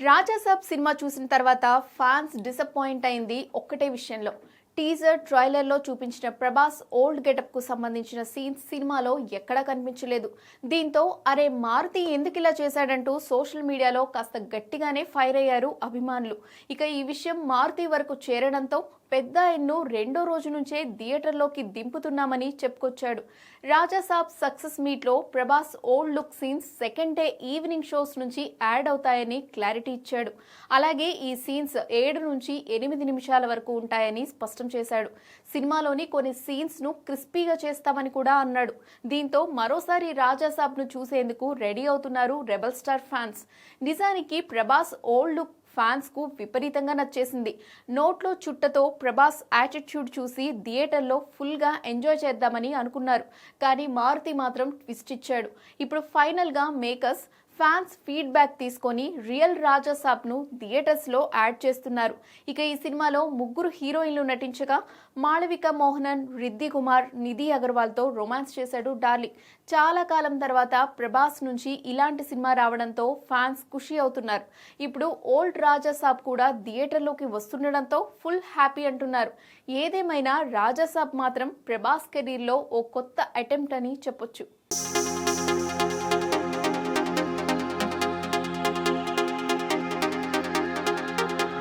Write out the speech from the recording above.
Raja Saab cinema చూసిన తర్వాత fans disappoint అయింది ఒక్కటే విషయంలో. టీజర్ ట్రైలర్లో చూపించిన ప్రభాస్ ఓల్డ్ గెటప్ కు సంబంధించిన సీన్స్ సినిమాలో ఎక్కడా కనిపించలేదు. దీంతో అరే మారుతి ఎందుకు ఇలా చేశాడంటూ సోషల్ మీడియాలో కాస్త గట్టిగానే ఫైర్ అయ్యారు అభిమానులు. ఇక ఈ విషయం మారుతి వరకు చేరడంతో పెద్ద ఆయన్ను రెండో రోజు నుంచే థియేటర్లోకి దింపుతున్నామని చెప్పుకొచ్చాడు. రాజాసాబ్ సక్సెస్ మీట్లో Prabhas old look scenes second day evening shows నుంచి యాడ్ అవుతాయని క్లారిటీ ఇచ్చాడు. అలాగే ఈ సీన్స్ 7 నుంచి 8 నిమిషాల వరకు ఉంటాయని స్పష్టం చేశాడు. సినిమాలోని కొన్ని సీన్స్ ను క్రిస్పీగా చేస్తామని కూడా అన్నాడు. దీంతో మరోసారి రాజాసాబ్ ను చూసేందుకు రెడీ అవుతున్నారు రెబల్ స్టార్ ఫ్యాన్స్. నిజానికి ప్రభాస్ ఓల్డ్ లుక్ ఫ్యాన్స్ కు విపరీతంగా నచ్చేసింది. నోట్లో చుట్టతో ప్రభాస్ యాటిట్యూడ్ చూసి థియేటర్లో ఫుల్ గా ఎంజాయ్ చేద్దామని అనుకున్నారు. కానీ మారుతి మాత్రం ట్విస్ట్ ఇచ్చాడు. ఇప్పుడు ఫైనల్ గా మేకర్స్ ఫ్యాన్స్ ఫీడ్బ్యాక్ తీసుకొని రియల్ రాజాసాబ్ ను థియేటర్స్ లో యాడ్ చేస్తున్నారు. ఇక ఈ సినిమాలో 3 హీరోయిన్లు నటించగా మాళవిక మోహనన్, రిద్ధి కుమార్, నిధి అగర్వాల్ తో రొమాన్స్ చేశాడు డార్లింగ్. చాలా కాలం తర్వాత ప్రభాస్ నుంచి ఇలాంటి సినిమా రావడంతో ఫ్యాన్స్ ఖుషి అవుతున్నారు. ఇప్పుడు ఓల్డ్ రాజాసాబ్ కూడా థియేటర్లోకి వస్తుండడంతో ఫుల్ హ్యాపీ అంటున్నారు. ఏదేమైనా రాజాసాబ్ మాత్రం ప్రభాస్ కెరీర్ లో ఓ కొత్త అటెంప్ట్ అని చెప్పొచ్చు.